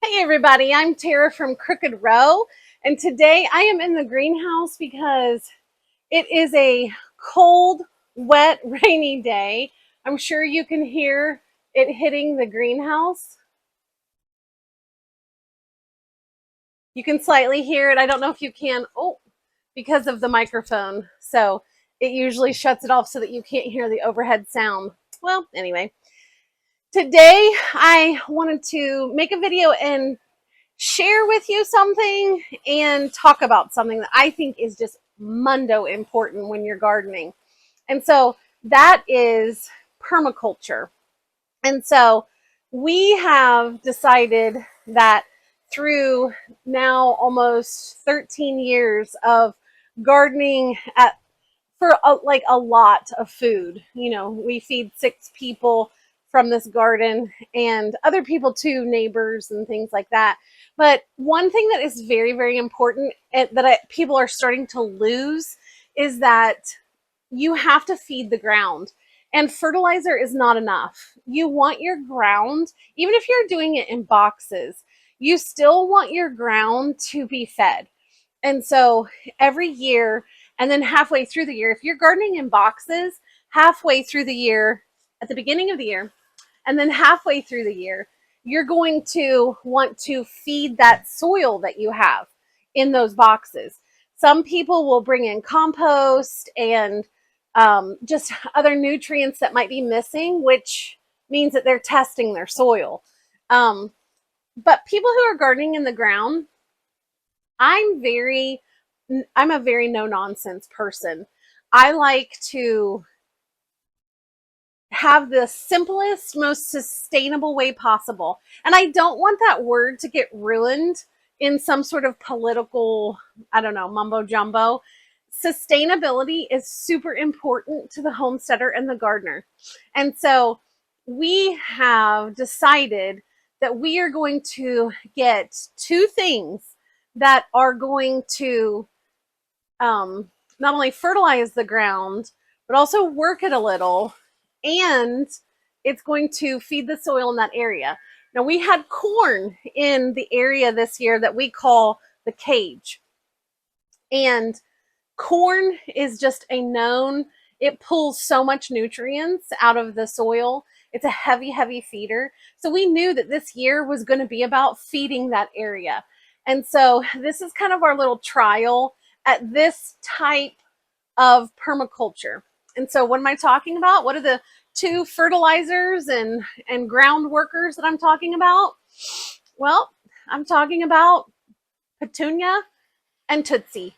Hey everybody, I'm Tara from Crooked Row, and today I am in the greenhouse because it is a cold, wet, rainy day. I'm sure you can hear it hitting the greenhouse. You can slightly hear it. I don't know if you can, because of the microphone. So it usually shuts it off so that you can't hear the overhead sound. Well, anyway, today I wanted to make a video and share with you something and talk about something that I think is just mundo important when you're gardening. And so that is permaculture. And so we have decided that through now almost 13 years of gardening like a lot of food. You know, we feed 6 people from this garden and other people too, neighbors and things like that. But one thing that is very, very important people are starting to lose is that you have to feed the ground. And fertilizer is not enough. You want your ground, even if you're doing it in boxes, you still want your ground to be fed. And so every year, and then halfway through the year, if you're gardening in boxes, halfway through the year, at the beginning of the year, and then halfway through the year, you're going to want to feed that soil that you have in those boxes. Some people will bring in compost and just other nutrients that might be missing, which means that they're testing their soil. Um, but people who are gardening in the ground, I'm very I'm a very no nonsense person. I like to have the simplest, most sustainable way possible. And I don't want that word to get ruined in some sort of political, I don't know, mumbo jumbo. Sustainability is super important to the homesteader and the gardener. And so we have decided that we are going to get 2 things that are going to not only fertilize the ground, but also work it a little, and it's going to feed the soil in that area. Now, we had corn in the area this year that we call the cage, and corn is just a known, it pulls so much nutrients out of the soil. It's a heavy, heavy feeder. So we knew that this year was going to be about feeding that area. And so this is kind of our little trial at this type of permaculture. And so what am I talking about? What are the 2 fertilizers and ground workers that I'm talking about? Well, I'm talking about petunia and tootsie.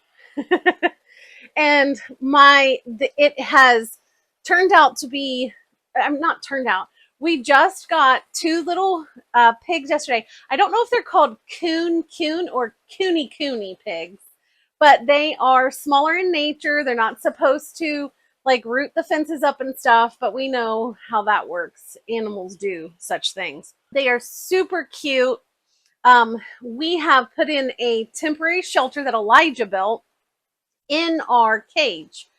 And it has turned out to be, I'm not turned out, we just got 2 little pigs yesterday. I don't know if they're called coon or cooney pigs, but they are smaller in nature. They're not supposed to like root the fences up and stuff, but we know how that works. Animals do such things. They are super cute. We have put in a temporary shelter that Elijah built in our cage.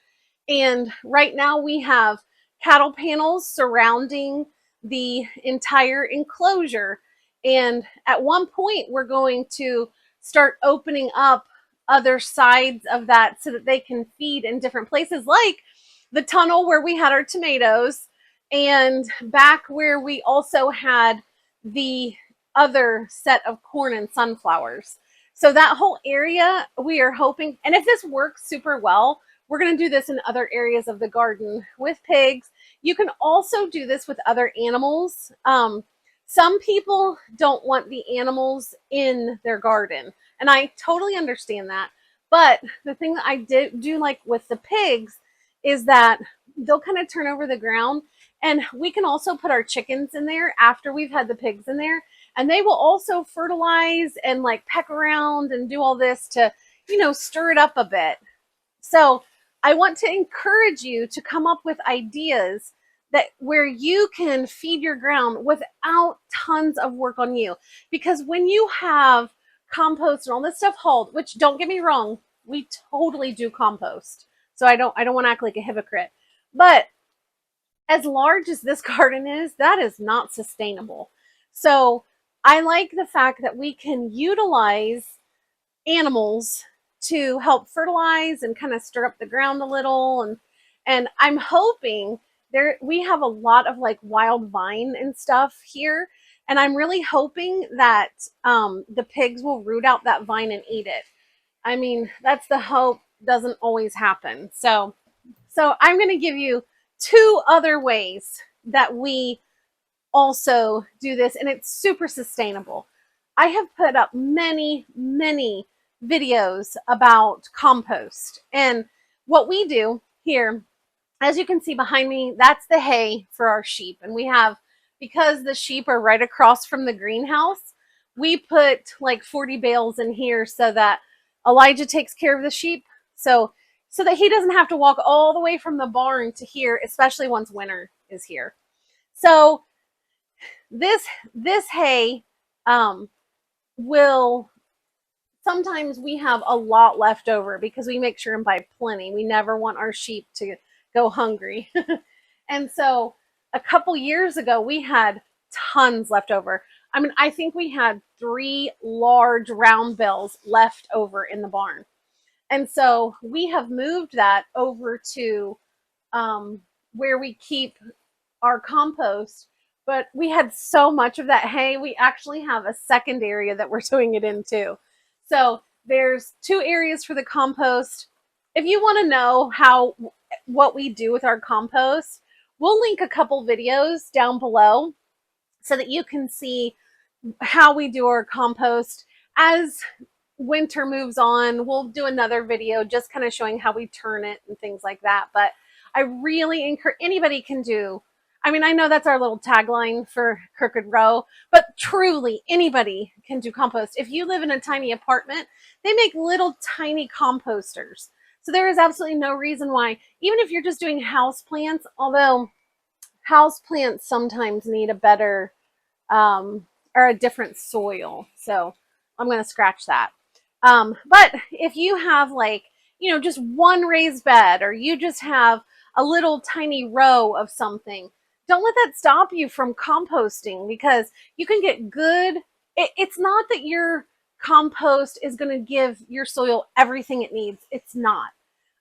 And right now we have cattle panels surrounding the entire enclosure. And at one point, we're going to start opening up other sides of that so that they can feed in different places, like the tunnel where we had our tomatoes, and back where we also had the other set of corn and sunflowers. So that whole area, we are hoping, and if this works super well, we're going to do this in other areas of the garden with pigs. You can also do this with other animals. Some people don't want the animals in their garden, and I totally understand that. But the thing that I do like with the pigs is that they'll kind of turn over the ground, and we can also put our chickens in there after we've had the pigs in there, and they will also fertilize and like peck around and do all this to, stir it up a bit. So I want to encourage you to come up with ideas that where you can feed your ground without tons of work on you. Because when you have compost and all this stuff hauled, which don't get me wrong, we totally do compost. So I don't want to act like a hypocrite. But as large as this garden is, that is not sustainable. So I like the fact that we can utilize animals to help fertilize and kind of stir up the ground a little. And I'm hoping there we have a lot of like wild vine and stuff here, and I'm really hoping that the pigs will root out that vine and eat it. I mean, that's the hope. Doesn't always happen. So I'm going to give you two other ways that we also do this, and it's super sustainable. I have put up many videos about compost, and what we do here, as you can see behind me, that's the hay for our sheep. And we have, because the sheep are right across from the greenhouse, we put like 40 bales in here so that Elijah takes care of the sheep, so that he doesn't have to walk all the way from the barn to here, especially once winter is here. So this hay will, sometimes we have a lot left over because we make sure and buy plenty. We never want our sheep to go hungry. And so a couple years ago, we had tons left over. I mean, I think we had 3 large round bales left over in the barn. And so we have moved that over to where we keep our compost. But we had so much of that hay, we actually have a second area that we're doing it in too. So there's 2 areas for the compost. If you want to know what we do with our compost, we'll link a couple videos down below so that you can see how we do our compost. As winter moves on, we'll do another video just kind of showing how we turn it and things like that. But I really encourage, anybody can do. I mean, I know that's our little tagline for Crooked Row, but truly anybody can do compost. If you live in a tiny apartment, they make little tiny composters. So there is absolutely no reason why, even if you're just doing house plants, although house plants sometimes need a better or a different soil. So I'm going to scratch that. But if you have like, just one raised bed, or you just have a little tiny row of something, don't let that stop you from composting, because you can get good. It's not that your compost is going to give your soil everything it needs. It's not.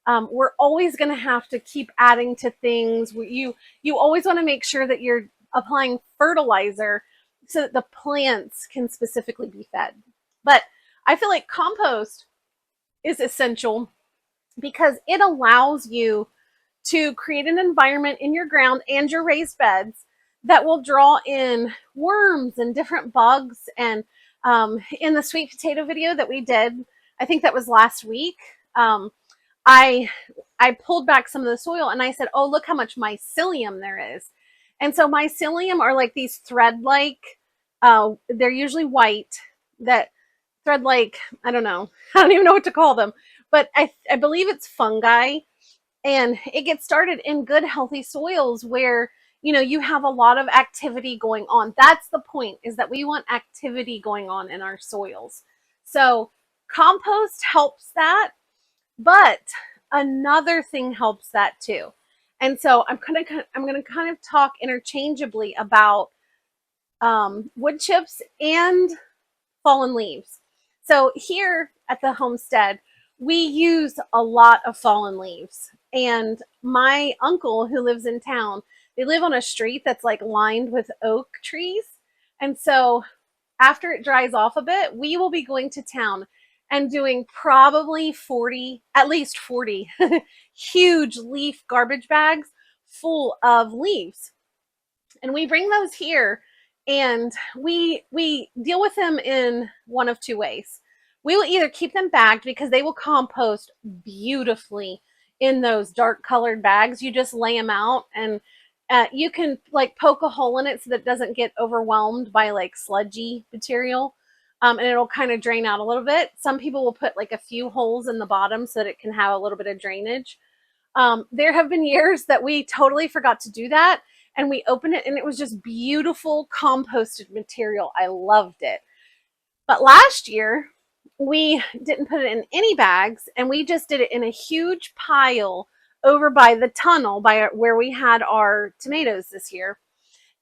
We're always going to have to keep adding to things. You always want to make sure that you're applying fertilizer so that the plants can specifically be fed. But I feel like compost is essential because it allows you to create an environment in your ground and your raised beds that will draw in worms and different bugs. And in the sweet potato video that we did, I think that was last week, I pulled back some of the soil and I said, oh, look how much mycelium there is. And so mycelium are like these thread-like, they're usually white, that thread-like, I don't know, I don't even know what to call them, but I believe it's fungi, and it gets started in good, healthy soils where, you have a lot of activity going on. That's the point, is that we want activity going on in our soils. So compost helps that, but another thing helps that too. And so I'm gonna kind of talk interchangeably about wood chips and fallen leaves. So here at the homestead, we use a lot of fallen leaves. And my uncle, who lives in town, they live on a street that's like lined with oak trees. And so after it dries off a bit, we will be going to town and doing probably 40, at least 40 huge leaf garbage bags full of leaves. And we bring those here, and we deal with them in one of 2 ways. We will either keep them bagged, because they will compost beautifully in those dark colored bags. You just lay them out, and you can like poke a hole in it so that it doesn't get overwhelmed by like sludgy material. And it'll kind of drain out a little bit. Some people will put like a few holes in the bottom so that it can have a little bit of drainage. There have been years that we totally forgot to do that, and we opened it and it was just beautiful composted material. I loved it. But last year, we didn't put it in any bags, and we just did it in a huge pile over by the tunnel by where we had our tomatoes this year.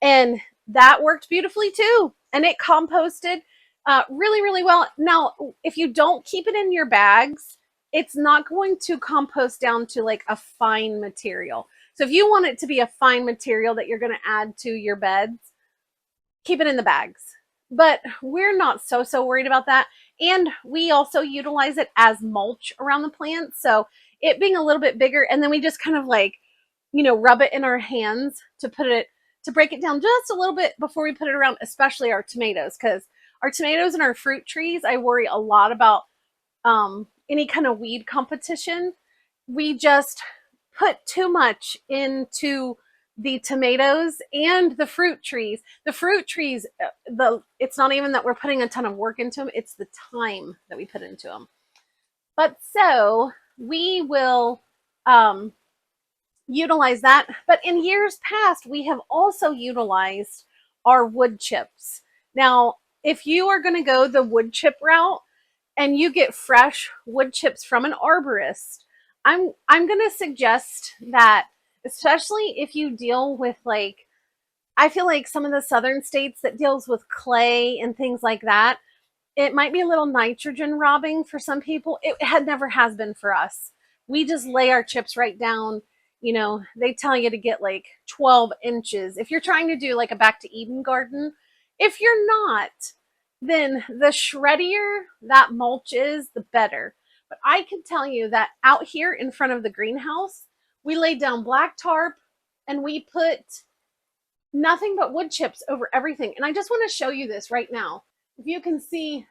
And that worked beautifully too. And it composted really, really well. Now, if you don't keep it in your bags, it's not going to compost down to like a fine material. So if you want it to be a fine material that you're going to add to your beds, keep it in the bags. But we're not so worried about that. And we also utilize it as mulch around the plants. So it being a little bit bigger, and then we just kind of like, rub it in our hands to break it down just a little bit before we put it around, especially our tomatoes, because our tomatoes and our fruit trees, I worry a lot about any kind of weed competition. We just put too much into the tomatoes and the fruit trees. The fruit trees, it's not even that we're putting a ton of work into them, it's the time that we put into them. But so we will utilize that. But in years past, we have also utilized our wood chips. Now, if you are going to go the wood chip route and you get fresh wood chips from an arborist, I'm going to suggest that, especially if you deal with like, I feel like some of the southern states that deals with clay and things like that, it might be a little nitrogen robbing for some people. It had never has been for us. We just lay our chips right down. They tell you to get like 12 inches. If you're trying to do like a back to Eden garden, if you're not, then the shreddier that mulch is, the better. But I can tell you that out here in front of the greenhouse, we laid down black tarp and we put nothing but wood chips over everything. And I just want to show you this right now. If you can see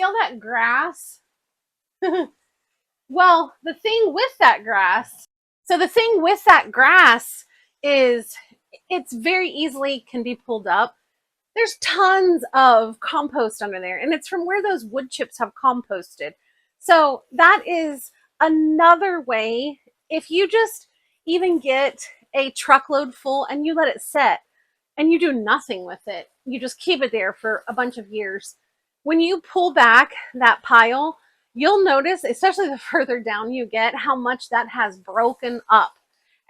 all that grass? Well, the thing with that grass, is it's very easily can be pulled up. There's tons of compost under there, and it's from where those wood chips have composted. So that is another way. If you just even get a truckload full and you let it set and you do nothing with it, you just keep it there for a bunch of years. When you pull back that pile, you'll notice, especially the further down you get, how much that has broken up.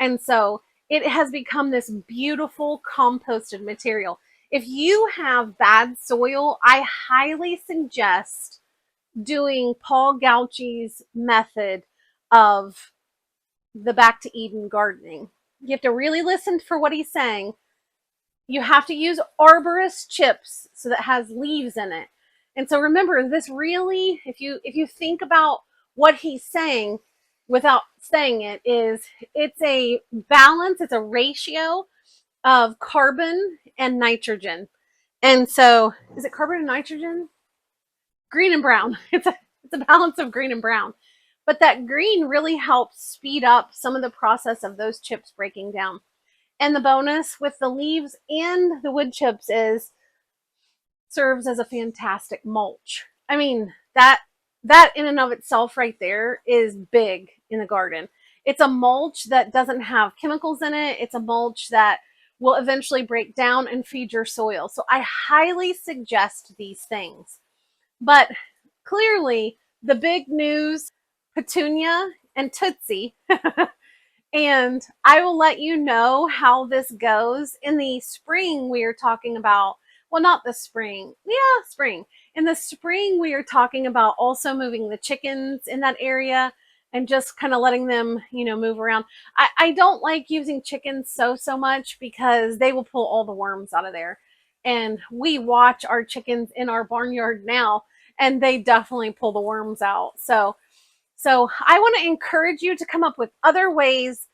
And so it has become this beautiful composted material. If you have bad soil, I highly suggest doing Paul Gauchi's method of the Back to Eden gardening. You have to really listen for what he's saying. You have to use arborist chips so that has leaves in it. And so remember, this really, if you think about what he's saying without saying it, it's a balance, it's a ratio of carbon and nitrogen. And so, is it carbon and nitrogen? Green and brown. It's a balance of green and brown. But that green really helps speed up some of the process of those chips breaking down. And the bonus with the leaves and the wood chips is serves as a fantastic mulch. I mean, that in and of itself right there is big in the garden. It's a mulch that doesn't have chemicals in it. It's a mulch that will eventually break down and feed your soil. So I highly suggest these things. But clearly, the big news, Petunia and Tootsie, and I will let you know how this goes. In the spring, we are talking about, well, not the spring. Yeah, spring. In the spring, we are talking about also moving the chickens in that area and just kind of letting them, move around. I don't like using chickens so much because they will pull all the worms out of there. And we watch our chickens in our barnyard now, and they definitely pull the worms out. So I want to encourage you to come up with other ways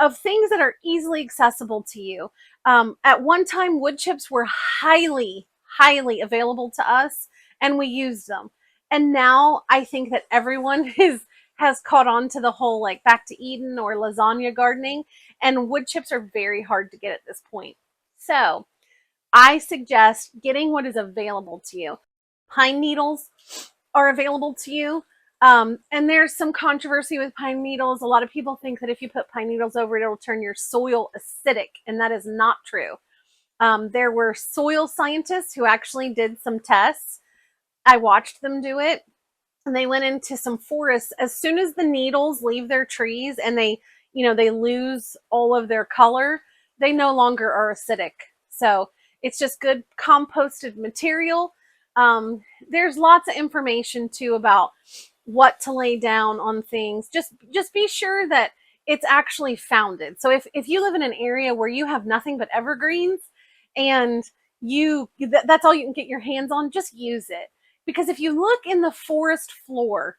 of things that are easily accessible to you. At one time, wood chips were highly available to us, and we used them. And now I think that everyone has caught on to the whole like Back to Eden or lasagna gardening, and wood chips are very hard to get at this point. So I suggest getting what is available to you. Pine needles are available to you. And there's some controversy with pine needles. A lot of people think that if you put pine needles over it, it'll turn your soil acidic, and that is not true. There were soil scientists who actually did some tests. I watched them do it, and they went into some forests. As soon as the needles leave their trees and they lose all of their color, they no longer are acidic. So it's just good composted material. There's lots of information too about what to lay down on things. Just be sure that it's actually founded. So if you live in an area where you have nothing but evergreens and that's all you can get your hands on, just use it. Because if you look in the forest floor,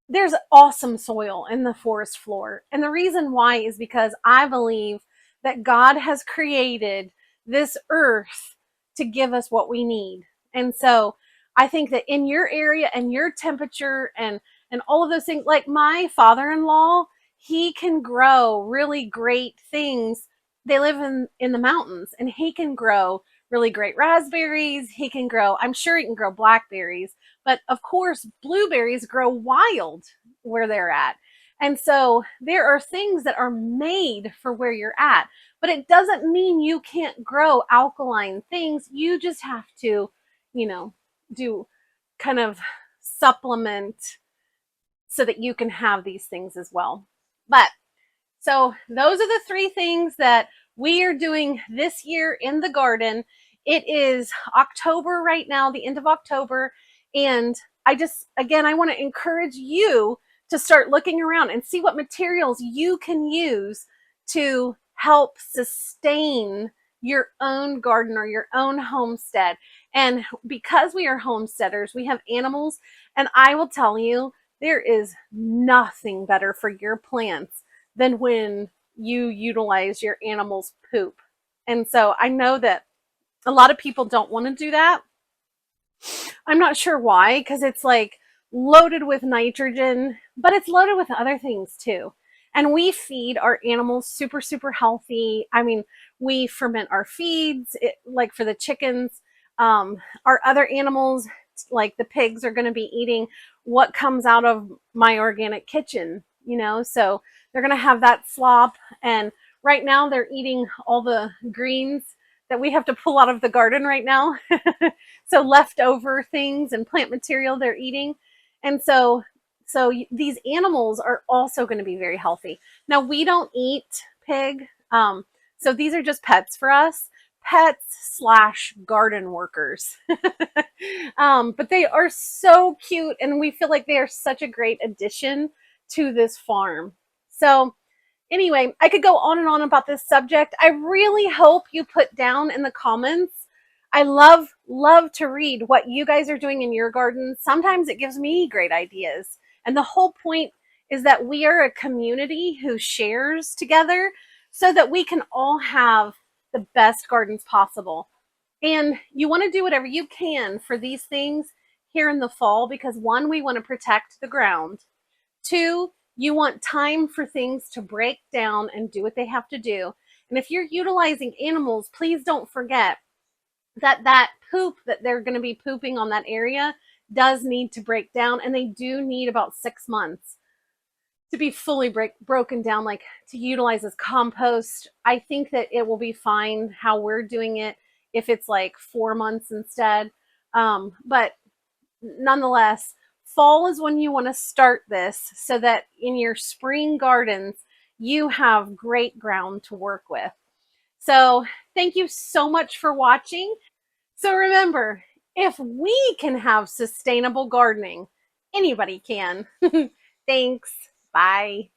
there's awesome soil in the forest floor. And the reason why is because I believe that God has created this earth to give us what we need. And so I think that in your area and your temperature and all of those things, like my father-in-law, he can grow really great things. They live in the mountains, and he can grow really great raspberries. He can grow, I'm sure he can grow blackberries, but of course, blueberries grow wild where they're at. And so there are things that are made for where you're at, but it doesn't mean you can't grow alkaline things. You just have to, you know, do kind of supplement so that you can have these things as well. But so those are the three things that we are doing this year in the garden. It is October right now, the end of October. And again, I want to encourage you to start looking around and see what materials you can use to help sustain your own garden or your own homestead. And because we are homesteaders, we have animals. And I will tell you, there is nothing better for your plants than when you utilize your animal's poop. And so I know that a lot of people don't want to do that. I'm not sure why, because it's like loaded with nitrogen, but it's loaded with other things too. And we feed our animals super, super healthy. I mean, we ferment our feeds, like for the chickens. Our other animals, like the pigs, are going to be eating what comes out of my organic kitchen, so they're going to have that slop. And right now they're eating all the greens that we have to pull out of the garden right now. So leftover things and plant material they're eating. And so these animals are also going to be very healthy. Now, we don't eat pig. So these are just pets for us, pets slash garden workers. But they are so cute, and we feel like they are such a great addition to this farm. So anyway, I could go on and on about this subject. I really hope you put down in the comments. I love to read what you guys are doing in your garden. Sometimes it gives me great ideas. And the whole point is that we are a community who shares together so that we can all have the best gardens possible. And you want to do whatever you can for these things here in the fall because, one, we want to protect the ground. Two, you want time for things to break down and do what they have to do. And if you're utilizing animals, please don't forget that poop that they're going to be pooping on that area does need to break down, and they do need about 6 months to be fully broken down, like to utilize as compost. I think that it will be fine how we're doing it if it's like 4 months instead. But nonetheless, fall is when you want to start this so that in your spring gardens, you have great ground to work with. So thank you so much for watching. So remember, if we can have sustainable gardening, anybody can. Thanks. Bye.